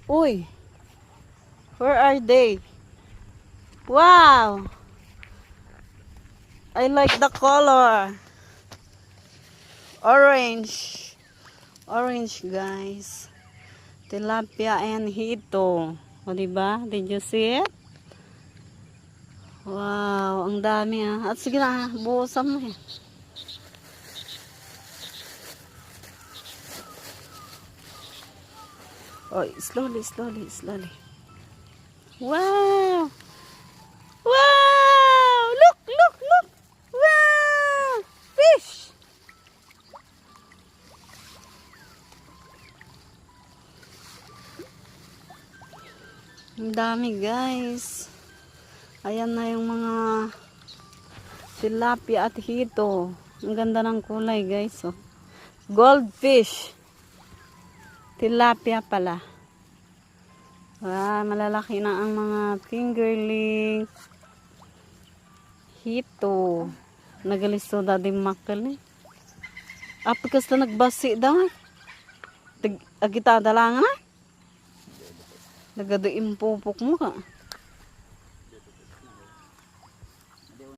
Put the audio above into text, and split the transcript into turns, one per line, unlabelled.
Uy, where are they? Wow! I like the color. Orange. Orange, guys. Tilapia and hito. O, diba? Did you see it? Wow, ang dami ah. At sige na, buhusan mo eh. Oh, slowly, slowly, slowly. Wow! Wow! Look, look, look! Wow! Fish! Ang dami, guys. Ayan na yung mga tilapia at hito. Ang ganda ng kulay, guys. Oh. Goldfish. Tilapia pala. Malalaki na ang mga fingerling. Hito. Nagalisto da din makal eh. Apikas na nagbasi daw eh. Agita dalangan na. Nagado impupok mo ka.